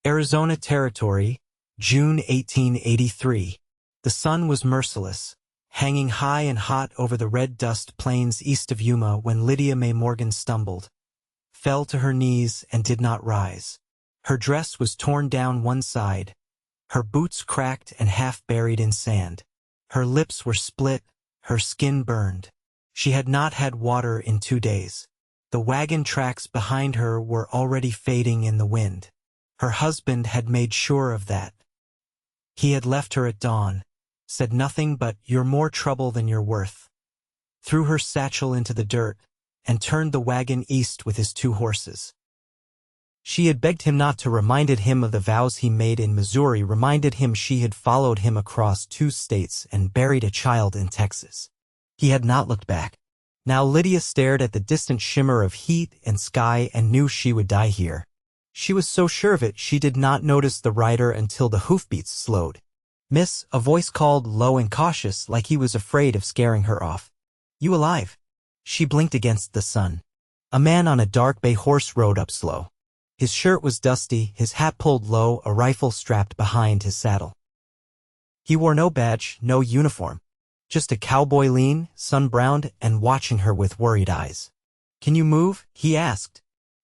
Arizona Territory, June 1883. The sun was merciless, hanging high and hot over the red dust plains east of Yuma when Lydia Mae Morgan stumbled, fell to her knees and did not rise. Her dress was torn down one side, her boots cracked and half buried in sand. Her lips were split, her skin burned. She had not had water in 2 days. The wagon tracks behind her were already fading in the wind. Her husband had made sure of that. He had left her at dawn, said nothing but, "You're more trouble than you're worth," threw her satchel into the dirt, and turned the wagon east with his 2 horses. She had begged him not to, reminded him of the vows he made in Missouri, reminded him she had followed him across 2 states and buried a child in Texas. He had not looked back. Now Lydia stared at the distant shimmer of heat and sky and knew she would die here. She was so sure of it she did not notice the rider until the hoofbeats slowed. "Miss," a voice called, low and cautious, like he was afraid of scaring her off. "You alive?" She blinked against the sun. A man on a dark bay horse rode up slow. His shirt was dusty, his hat pulled low, a rifle strapped behind his saddle. He wore no badge, no uniform. Just a cowboy, lean, sun-browned, and watching her with worried eyes. "Can you move?" he asked.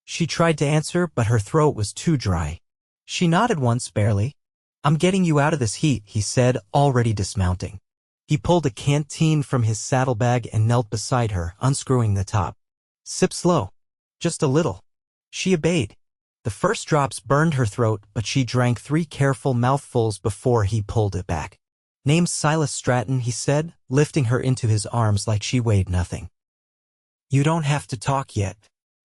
She tried to answer, but her throat was too dry. She nodded once, barely. "I'm getting you out of this heat," he said, already dismounting. He pulled a canteen from his saddlebag and knelt beside her, unscrewing the top. "Sip slow. Just a little." She obeyed. The first drops burned her throat, but she drank 3 careful mouthfuls before he pulled it back. "Name's Silas Stratton," he said, lifting her into his arms like she weighed nothing. "You don't have to talk yet.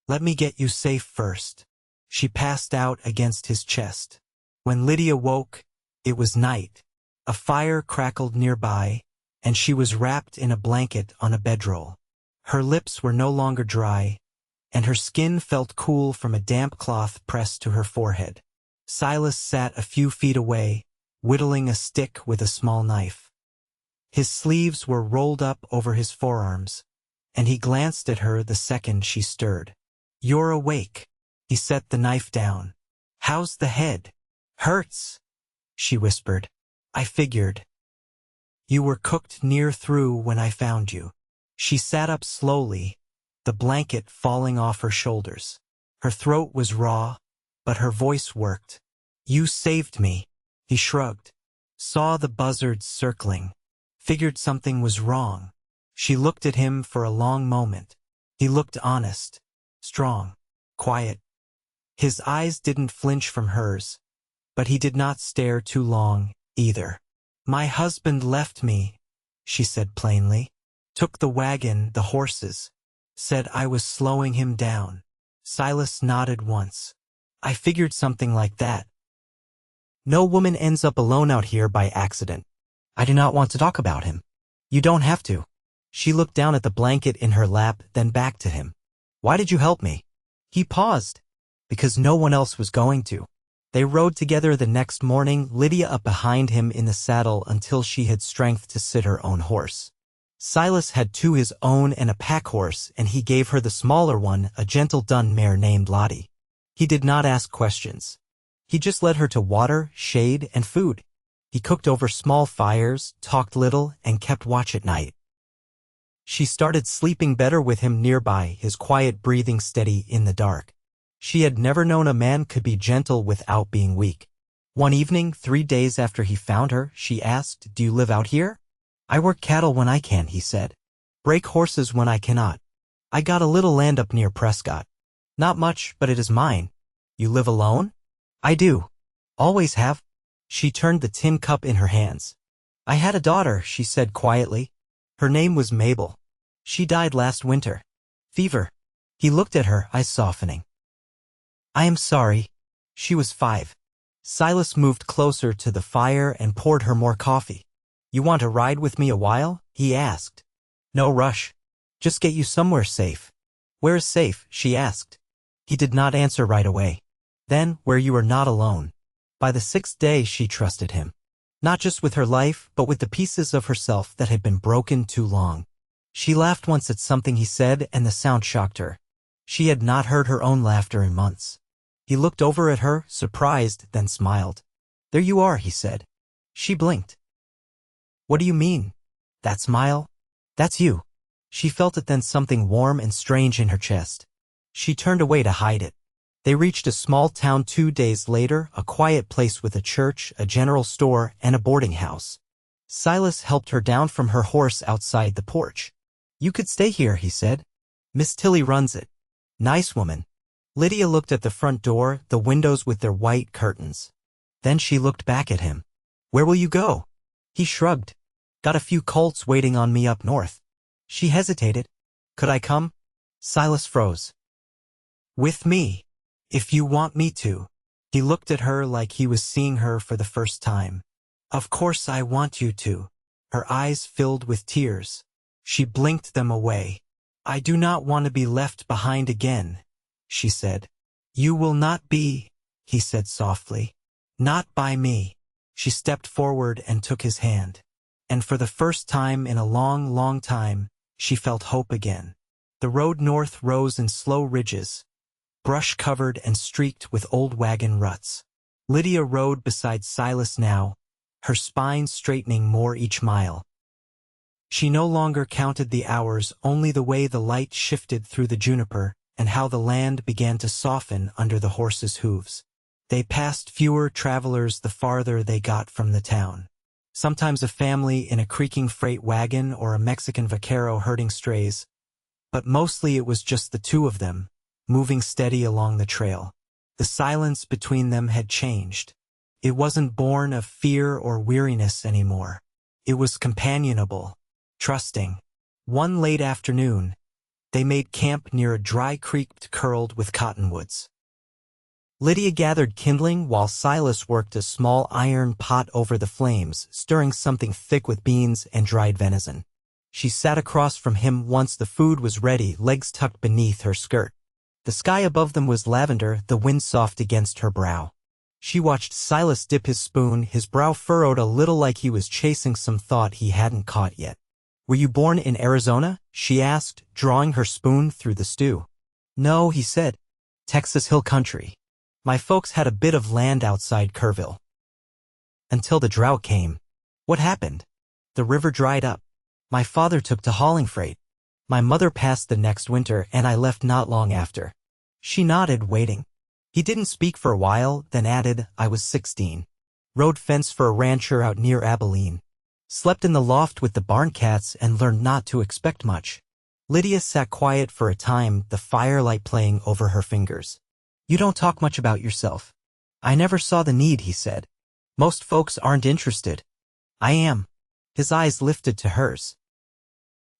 Let me get you safe first." She passed out against his chest. When Lydia woke, it was night. A fire crackled nearby, and she was wrapped in a blanket on a bedroll. Her lips were no longer dry, and her skin felt cool from a damp cloth pressed to her forehead. Silas sat a few feet away, whittling a stick with a small knife. His sleeves were rolled up over his forearms, and he glanced at her the second she stirred. "You're awake." He set the knife down. "How's the head?" "Hurts," she whispered. "I figured. You were cooked near through when I found you." She sat up slowly, the blanket falling off her shoulders. Her throat was raw, but her voice worked. "You saved me." He shrugged. Saw the buzzards circling. Figured something was wrong. She looked at him for a long moment. He looked honest, strong, quiet. His eyes didn't flinch from hers, but he did not stare too long, either. "My husband left me," she said plainly. "Took the wagon, the horses. Said I was slowing him down." Silas nodded once. "I figured something like that. No woman ends up alone out here by accident. I do not want to talk about him." "You don't have to." She looked down at the blanket in her lap, then back to him. "Why did you help me?" He paused. "Because no one else was going to." They rode together the next morning, Lydia up behind him in the saddle until she had strength to sit her own horse. Silas had 2 his own and a pack horse, and he gave her the smaller one, a gentle dun mare named Lottie. He did not ask questions. He just led her to water, shade, and food. He cooked over small fires, talked little, and kept watch at night. She started sleeping better with him nearby, his quiet breathing steady in the dark. She had never known a man could be gentle without being weak. One evening, 3 days after he found her, she asked, "Do you live out here?" "I work cattle when I can," he said. "Break horses when I cannot. I got a little land up near Prescott. Not much, but it is mine." "You live alone?" "I do. Always have." She turned the tin cup in her hands. "I had a daughter," she said quietly. "Her name was Mabel. She died last winter. Fever." He looked at her, eyes softening. "I am sorry." She was 5. Silas moved closer to the fire and poured her more coffee. "You want to ride with me a while?" he asked. "No rush. Just get you somewhere safe." "Where is safe?" she asked. He did not answer right away. "Then, where you are not alone." By the 6th day, she trusted him. Not just with her life, but with the pieces of herself that had been broken too long. She laughed once at something he said, and the sound shocked her. She had not heard her own laughter in months. He looked over at her, surprised, then smiled. "There you are," he said. She blinked. "What do you mean? That smile? That's you." She felt it, then something warm and strange in her chest. She turned away to hide it. They reached a small town 2 days later, a quiet place with a church, a general store, and a boarding house. Silas helped her down from her horse outside the porch. "You could stay here," he said. "Miss Tilly runs it. Nice woman." Lydia looked at the front door, the windows with their white curtains. Then she looked back at him. "Where will you go?" He shrugged. "Got a few colts waiting on me up north." She hesitated. "Could I come?" Silas froze. "With me, if you want me to." He looked at her like he was seeing her for the first time. "Of course I want you to." Her eyes filled with tears. She blinked them away. "I do not want to be left behind again," she said. "You will not be," he said softly. "Not by me." She stepped forward and took his hand. And for the first time in a long, long time, she felt hope again. The road north rose in slow ridges, brush-covered and streaked with old wagon ruts. Lydia rode beside Silas now, her spine straightening more each mile. She no longer counted the hours, only the way the light shifted through the juniper and how the land began to soften under the horses' hooves. They passed fewer travelers the farther they got from the town. Sometimes a family in a creaking freight wagon or a Mexican vaquero herding strays, but mostly it was just the two of them, moving steady along the trail. The silence between them had changed. It wasn't born of fear or weariness anymore. It was companionable, trusting. One late afternoon, they made camp near a dry creek curled with cottonwoods. Lydia gathered kindling while Silas worked a small iron pot over the flames, stirring something thick with beans and dried venison. She sat across from him once the food was ready, legs tucked beneath her skirt. The sky above them was lavender, the wind soft against her brow. She watched Silas dip his spoon, his brow furrowed a little like he was chasing some thought he hadn't caught yet. "Were you born in Arizona?" she asked, drawing her spoon through the stew. "No," he said. "Texas Hill Country. My folks had a bit of land outside Kerrville. Until the drought came." "What happened?" "The river dried up. My father took to hauling freight. My mother passed the next winter, and I left not long after." She nodded, waiting. He didn't speak for a while, then added, "I was 16. Rode fence for a rancher out near Abilene. Slept in the loft with the barn cats and learned not to expect much." Lydia sat quiet for a time, the firelight playing over her fingers. "You don't talk much about yourself." "I never saw the need," he said. "Most folks aren't interested." "I am." His eyes lifted to hers.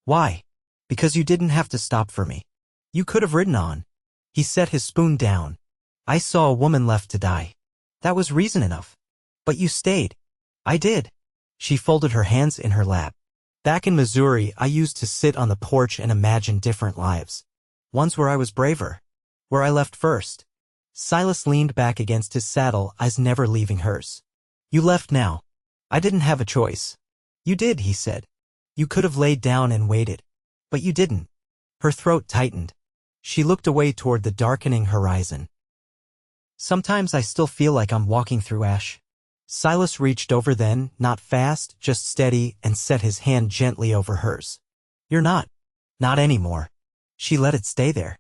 "Why?" "Because you didn't have to stop for me. You could have ridden on." He set his spoon down. "I saw a woman left to die. That was reason enough. But you stayed." "I did." She folded her hands in her lap. "Back in Missouri, I used to sit on the porch and imagine different lives. Ones where I was braver. Where I left first." Silas leaned back against his saddle, eyes never leaving hers. "You left now. I didn't have a choice." "You did," he said. "You could have laid down and waited. But you didn't." Her throat tightened. She looked away toward the darkening horizon. "Sometimes I still feel like I'm walking through ash." Silas reached over then, not fast, just steady, and set his hand gently over hers. "You're not. Not anymore." She let it stay there.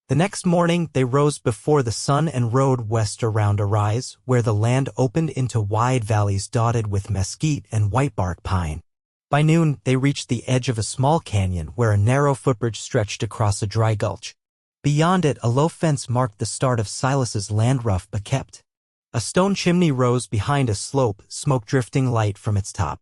The next morning, they rose before the sun and rode west around a rise, where the land opened into wide valleys dotted with mesquite and whitebark pine. By noon, they reached the edge of a small canyon where a narrow footbridge stretched across a dry gulch. Beyond it, a low fence marked the start of Silas's land, rough but kept. A stone chimney rose behind a slope, smoke drifting light from its top.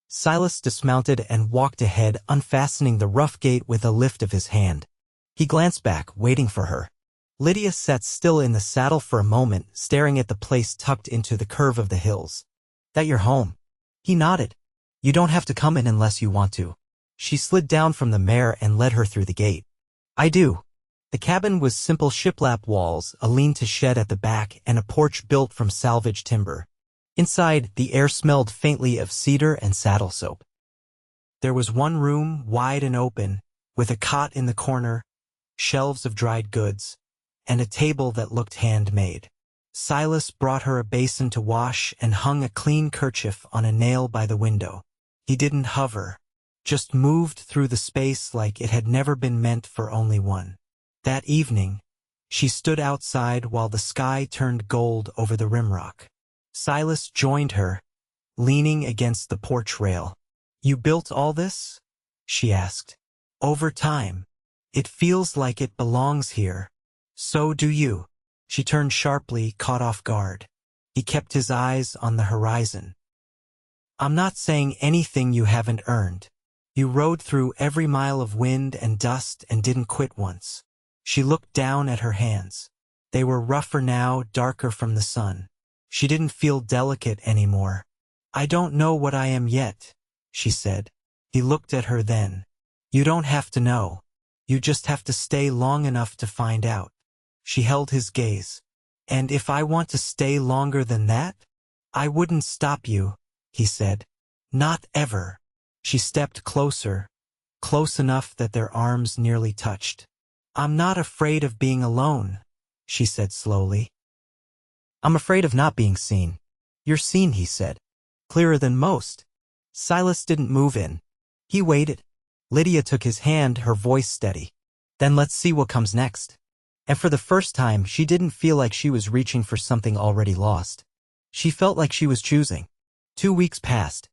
Silas dismounted and walked ahead, unfastening the rough gate with a lift of his hand. He glanced back, waiting for her. Lydia sat still in the saddle for a moment, staring at the place tucked into the curve of the hills. "That your home?" He nodded. "You don't have to come in unless you want to." She slid down from the mare and led her through the gate. "I do." The cabin was simple shiplap walls, a lean-to shed at the back, and a porch built from salvaged timber. Inside, the air smelled faintly of cedar and saddle soap. There was one room, wide and open, with a cot in the corner, shelves of dried goods, and a table that looked handmade. Silas brought her a basin to wash and hung a clean kerchief on a nail by the window. He didn't hover, just moved through the space like it had never been meant for only one. That evening, she stood outside while the sky turned gold over the rimrock. Silas joined her, leaning against the porch rail. "You built all this?" she asked. "Over time. It feels like it belongs here. So do you." She turned sharply, caught off guard. He kept his eyes on the horizon. "I'm not saying anything you haven't earned. You rode through every mile of wind and dust and didn't quit once." She looked down at her hands. They were rougher now, darker from the sun. She didn't feel delicate anymore. "I don't know what I am yet," she said. He looked at her then. "You don't have to know. You just have to stay long enough to find out." She held his gaze. "And if I want to stay longer than that, I wouldn't stop you," he said. "Not ever." She stepped closer, close enough that their arms nearly touched. "I'm not afraid of being alone," she said slowly. "I'm afraid of not being seen." "You're seen," he said. "Clearer than most." Silas didn't move in. He waited. Lydia took his hand, her voice steady. "Then let's see what comes next." And for the first time, she didn't feel like she was reaching for something already lost. She felt like she was choosing. 2 weeks passed.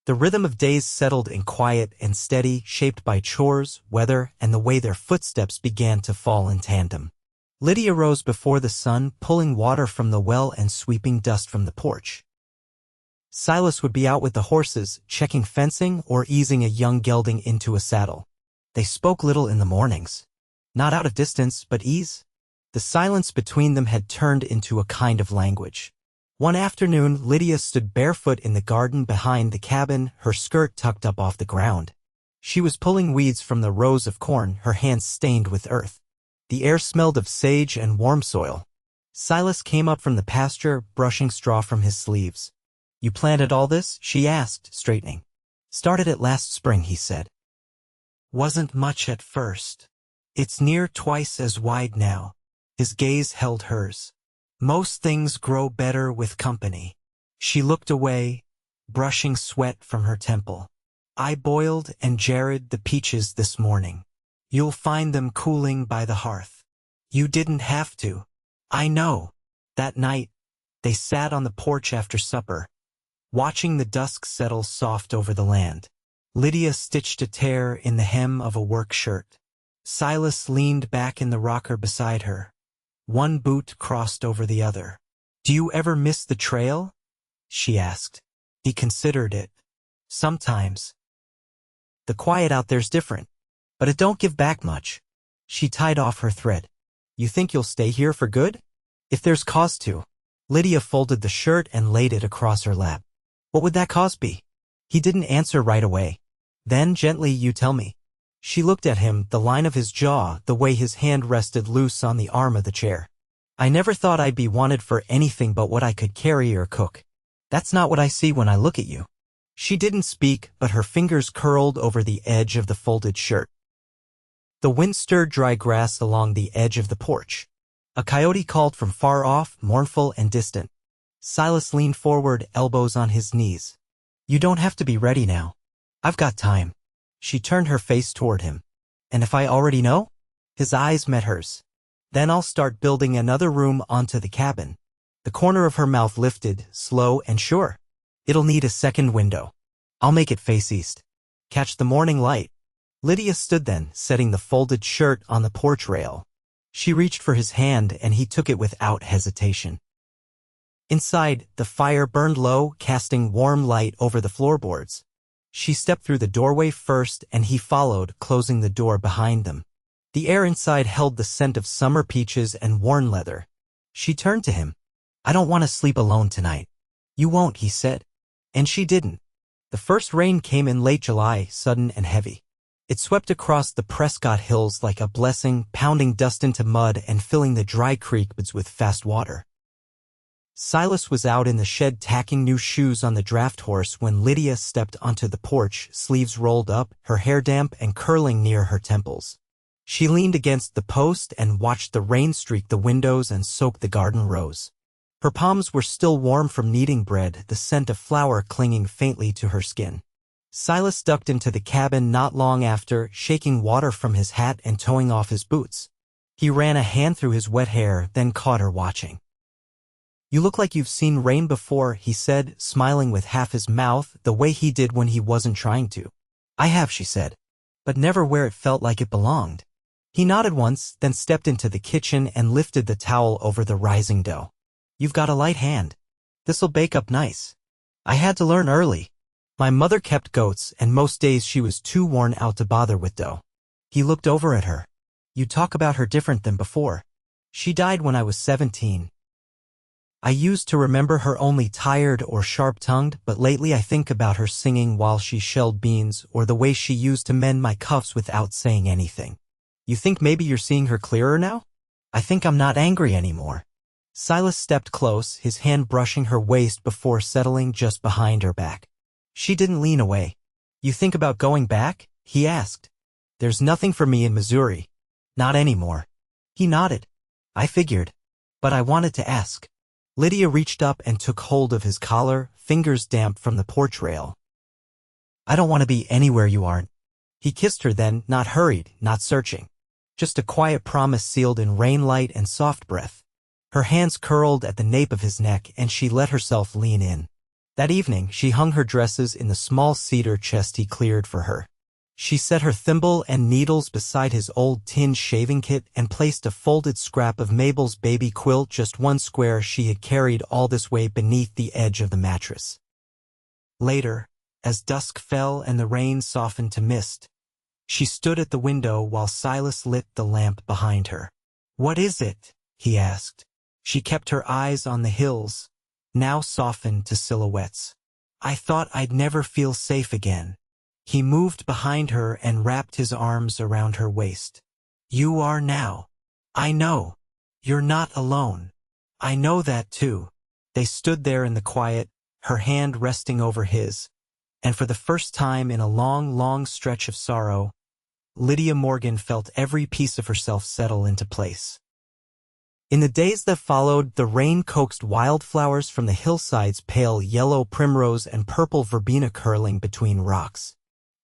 The rhythm of days settled in quiet and steady, shaped by chores, weather, and the way their footsteps began to fall in tandem. Lydia rose before the sun, pulling water from the well and sweeping dust from the porch. Silas would be out with the horses, checking fencing or easing a young gelding into a saddle. They spoke little in the mornings. Not out of distance, but ease. The silence between them had turned into a kind of language. One afternoon, Lydia stood barefoot in the garden behind the cabin, her skirt tucked up off the ground. She was pulling weeds from the rows of corn, her hands stained with earth. The air smelled of sage and warm soil. Silas came up from the pasture, brushing straw from his sleeves. "You planted all this?" she asked, straightening. "Started it last spring," he said. "Wasn't much at first. It's near twice as wide now." His gaze held hers. "Most things grow better with company." She looked away, brushing sweat from her temple. "I boiled and jarred the peaches this morning. You'll find them cooling by the hearth." "You didn't have to." "I know." That night, they sat on the porch after supper, watching the dusk settle soft over the land. Lydia stitched a tear in the hem of a work shirt. Silas leaned back in the rocker beside her. One boot crossed over the other. "Do you ever miss the trail?" she asked. He considered it. "Sometimes. The quiet out there's different, but it don't give back much." She tied off her thread. "You think you'll stay here for good?" "If there's cause to." Lydia folded the shirt and laid it across her lap. "What would that cause be?" He didn't answer right away. Then, gently, "You tell me." She looked at him, the line of his jaw, the way his hand rested loose on the arm of the chair. "I never thought I'd be wanted for anything but what I could carry or cook. That's not what I see when I look at you." She didn't speak, but her fingers curled over the edge of the folded shirt. The wind stirred dry grass along the edge of the porch. A coyote called from far off, mournful and distant. Silas leaned forward, elbows on his knees. "You don't have to be ready now. I've got time." She turned her face toward him. "And if I already know?" His eyes met hers. "Then I'll start building another room onto the cabin." The corner of her mouth lifted, slow and sure. "It'll need a second window. I'll make it face east. Catch the morning light." Lydia stood then, setting the folded shirt on the porch rail. She reached for his hand and he took it without hesitation. Inside, the fire burned low, casting warm light over the floorboards. She stepped through the doorway first and he followed, closing the door behind them. The air inside held the scent of summer peaches and worn leather. She turned to him. "I don't want to sleep alone tonight." "You won't," he said. And she didn't. The first rain came in late July, sudden and heavy. It swept across the Prescott Hills like a blessing, pounding dust into mud and filling the dry creek beds with fast water. Silas was out in the shed tacking new shoes on the draft horse when Lydia stepped onto the porch, sleeves rolled up, her hair damp and curling near her temples. She leaned against the post and watched the rain streak the windows and soak the garden rose. Her palms were still warm from kneading bread, the scent of flour clinging faintly to her skin. Silas ducked into the cabin not long after, shaking water from his hat and toeing off his boots. He ran a hand through his wet hair, then caught her watching. "You look like you've seen rain before," he said, smiling with half his mouth, the way he did when he wasn't trying to. "I have," she said, "but never where it felt like it belonged." He nodded once, then stepped into the kitchen and lifted the towel over the rising dough. "You've got a light hand. This'll bake up nice. I had to learn early. My mother kept goats, and most days she was too worn out to bother with dough." He looked over at her. "You talk about her different than before. She died when I was 17. I used to remember her only tired or sharp-tongued, but lately I think about her singing while she shelled beans, or the way she used to mend my cuffs without saying anything. You think maybe you're seeing her clearer now? I think I'm not angry anymore." Silas stepped close, his hand brushing her waist before settling just behind her back. She didn't lean away. "You think about going back?" he asked. "There's nothing for me in Missouri. Not anymore." He nodded. "I figured. But I wanted to ask." Lydia reached up and took hold of his collar, fingers damp from the porch rail. "I don't want to be anywhere you aren't." He kissed her then, not hurried, not searching. Just a quiet promise sealed in rain light and soft breath. Her hands curled at the nape of his neck, and she let herself lean in. That evening, she hung her dresses in the small cedar chest he cleared for her. She set her thimble and needles beside his old tin shaving kit and placed a folded scrap of Mabel's baby quilt, just one square she had carried all this way, beneath the edge of the mattress. Later, as dusk fell and the rain softened to mist, she stood at the window while Silas lit the lamp behind her. "What is it?" he asked. She kept her eyes on the hills, now softened to silhouettes. "I thought I'd never feel safe again." He moved behind her and wrapped his arms around her waist. "You are now. I know. You're not alone. I know that too." They stood there in the quiet, her hand resting over his, and for the first time in a long, long stretch of sorrow, Lydia Morgan felt every piece of herself settle into place. In the days that followed, the rain coaxed wildflowers from the hillsides, pale yellow primrose and purple verbena curling between rocks.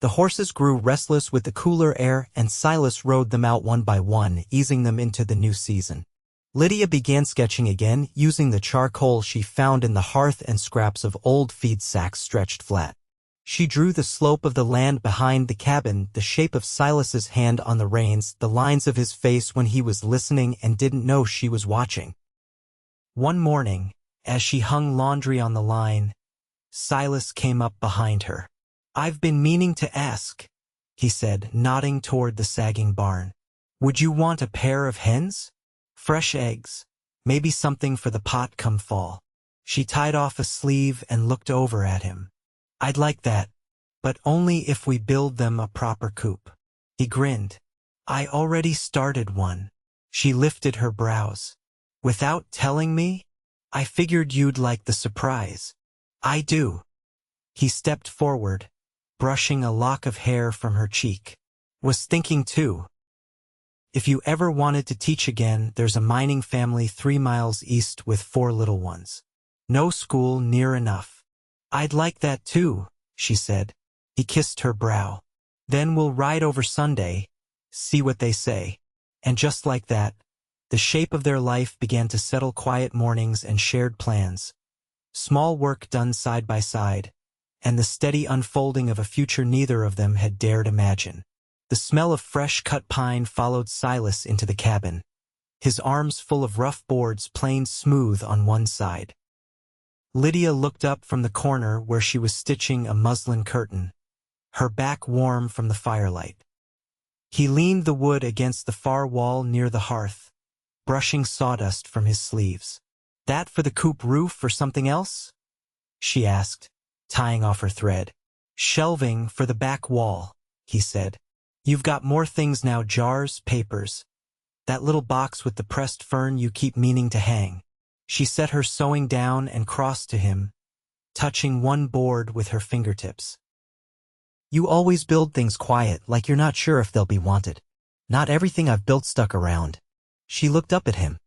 The horses grew restless with the cooler air, and Silas rode them out one by one, easing them into the new season. Lydia began sketching again, using the charcoal she found in the hearth and scraps of old feed sacks stretched flat. She drew the slope of the land behind the cabin, the shape of Silas's hand on the reins, the lines of his face when he was listening and didn't know she was watching. One morning, as she hung laundry on the line, Silas came up behind her. "I've been meaning to ask," he said, nodding toward the sagging barn. "Would you want a pair of hens? Fresh eggs, maybe something for the pot come fall." She tied off a sleeve and looked over at him. "I'd like that, but only if we build them a proper coop." He grinned. "I already started one." She lifted her brows. "Without telling me? I figured you'd like the surprise." "I do." He stepped forward, brushing a lock of hair from her cheek. "Was thinking too. If you ever wanted to teach again, there's a mining family 3 miles east with 4 little ones. No school near enough." "I'd like that too," she said. He kissed her brow. "Then we'll ride over Sunday, see what they say." And just like that, the shape of their life began to settle: quiet mornings and shared plans, small work done side by side, and the steady unfolding of a future neither of them had dared imagine. The smell of fresh-cut pine followed Silas into the cabin, his arms full of rough boards planed smooth on one side. Lydia looked up from the corner where she was stitching a muslin curtain, her back warm from the firelight. He leaned the wood against the far wall near the hearth, brushing sawdust from his sleeves. "That for the coop roof or something else?" she asked, tying off her thread. "Shelving for the back wall," he said. "You've got more things now: jars, papers, that little box with the pressed fern you keep meaning to hang." She set her sewing down and crossed to him, touching one board with her fingertips. "You always build things quiet, like you're not sure if they'll be wanted." Not everything I've built stuck around. She looked up at him.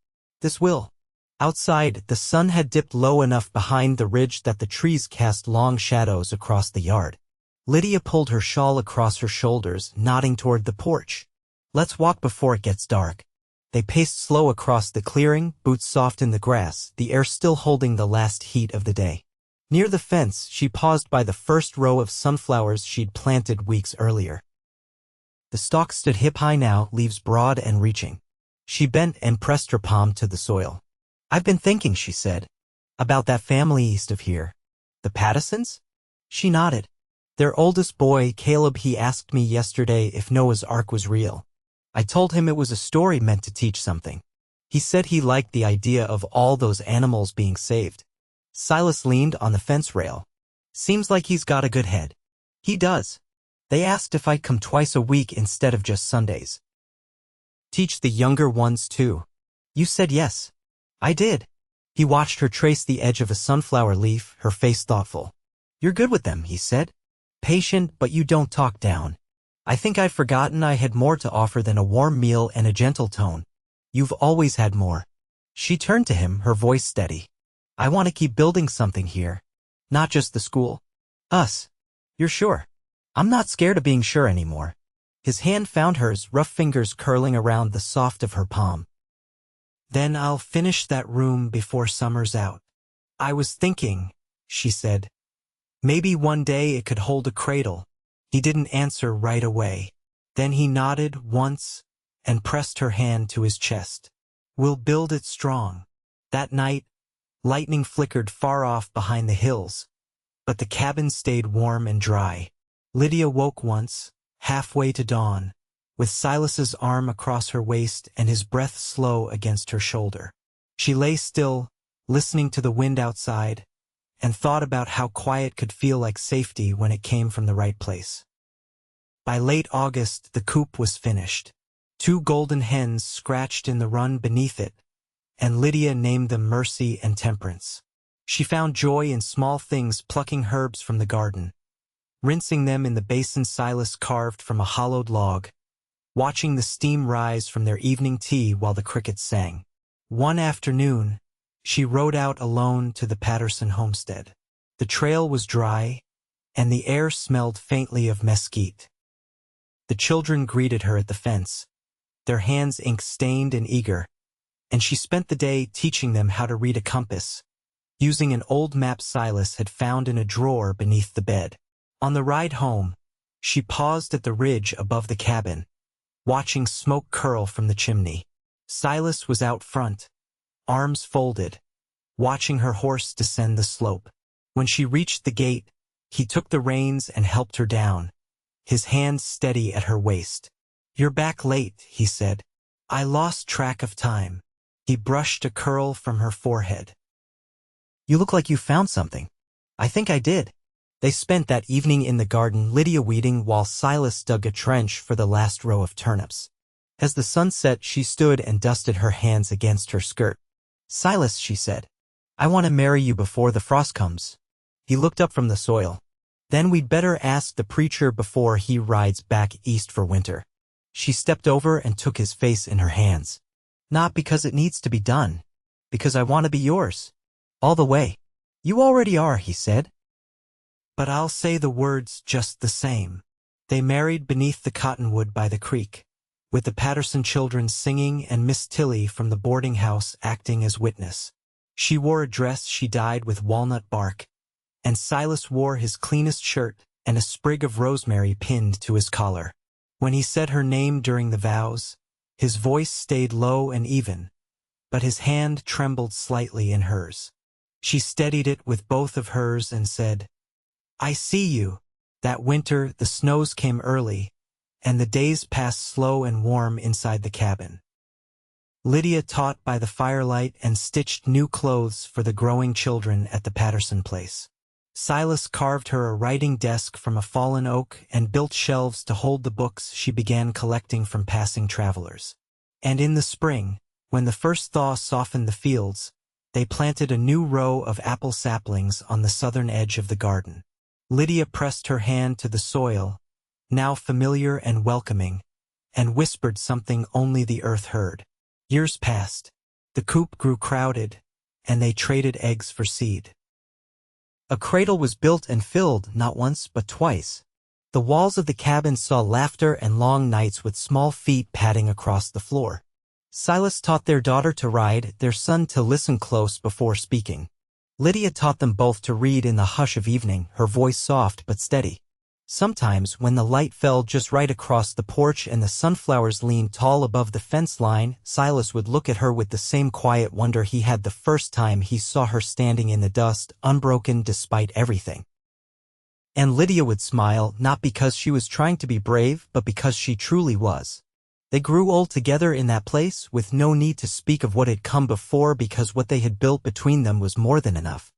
This will. Outside, the sun had dipped low enough behind the ridge that the trees cast long shadows across the yard. Lydia pulled her shawl across her shoulders, nodding toward the porch. Let's walk before it gets dark. They paced slow across the clearing, boots soft in the grass, the air still holding the last heat of the day. Near the fence, she paused by the first row of sunflowers she'd planted weeks earlier. The stalks stood hip-high now, leaves broad and reaching. She bent and pressed her palm to the soil. I've been thinking, she said, about that family east of here. The Pattersons? She nodded. Their oldest boy, Caleb, he asked me yesterday if Noah's Ark was real. I told him it was a story meant to teach something. He said he liked the idea of all those animals being saved. Silas leaned on the fence rail. Seems like he's got a good head. He does. They asked if I'd come twice a week instead of just Sundays. Teach the younger ones too. You said yes. I did. He watched her trace the edge of a sunflower leaf, her face thoughtful. You're good with them, he said. Patient, but you don't talk down. I think I'd forgotten I had more to offer than a warm meal and a gentle tone. You've always had more. She turned to him, her voice steady. I want to keep building something here. Not just the school. Us. You're sure? I'm not scared of being sure anymore. His hand found hers, rough fingers curling around the soft of her palm. Then I'll finish that room before summer's out. I was thinking, she said. Maybe one day it could hold a cradle. He didn't answer right away. Then he nodded once and pressed her hand to his chest. We'll build it strong. That night, lightning flickered far off behind the hills, but the cabin stayed warm and dry. Lydia woke once, halfway to dawn, with Silas's arm across her waist and his breath slow against her shoulder. She lay still, listening to the wind outside, and thought about how quiet could feel like safety when it came from the right place. By late August, the coop was finished. 2 golden hens scratched in the run beneath it, and Lydia named them Mercy and Temperance. She found joy in small things, plucking herbs from the garden, rinsing them in the basin Silas carved from a hollowed log, watching the steam rise from their evening tea while the crickets sang. One afternoon, she rode out alone to the Patterson homestead. The trail was dry, and the air smelled faintly of mesquite. The children greeted her at the fence, their hands ink-stained and eager, and she spent the day teaching them how to read a compass, using an old map Silas had found in a drawer beneath the bed. On the ride home, she paused at the ridge above the cabin, watching smoke curl from the chimney. Silas was out front, arms folded, watching her horse descend the slope. When she reached the gate, he took the reins and helped her down, his hands steady at her waist. You're back late, he said. I lost track of time. He brushed a curl from her forehead. You look like you found something. I think I did. They spent that evening in the garden, Lydia weeding while Silas dug a trench for the last row of turnips. As the sun set, she stood and dusted her hands against her skirt. Silas, she said, I want to marry you before the frost comes. He looked up from the soil. Then we'd better ask the preacher before he rides back east for winter. She stepped over and took his face in her hands. Not because it needs to be done, because I want to be yours. All the way. You already are, he said. But I'll say the words just the same. They married beneath the cottonwood by the creek, with the Patterson children singing and Miss Tilly from the boarding house acting as witness. She wore a dress she dyed with walnut bark, and Silas wore his cleanest shirt and a sprig of rosemary pinned to his collar. When he said her name during the vows, his voice stayed low and even, but his hand trembled slightly in hers. She steadied it with both of hers and said, I see you. That winter, the snows came early, and the days passed slow and warm inside the cabin. Lydia taught by the firelight and stitched new clothes for the growing children at the Patterson place. Silas carved her a writing desk from a fallen oak and built shelves to hold the books she began collecting from passing travelers. And in the spring, when the first thaw softened the fields, they planted a new row of apple saplings on the southern edge of the garden. Lydia pressed her hand to the soil, now familiar and welcoming, and whispered something only the earth heard. Years passed. The coop grew crowded, and they traded eggs for seed. A cradle was built and filled not once but twice. The walls of the cabin saw laughter and long nights with small feet padding across the floor. Silas taught their daughter to ride, their son to listen close before speaking. Lydia taught them both to read in the hush of evening, her voice soft but steady. Sometimes, when the light fell just right across the porch and the sunflowers leaned tall above the fence line, Silas would look at her with the same quiet wonder he had the first time he saw her standing in the dust, unbroken despite everything. And Lydia would smile, not because she was trying to be brave, but because she truly was. They grew old together in that place, with no need to speak of what had come before because what they had built between them was more than enough.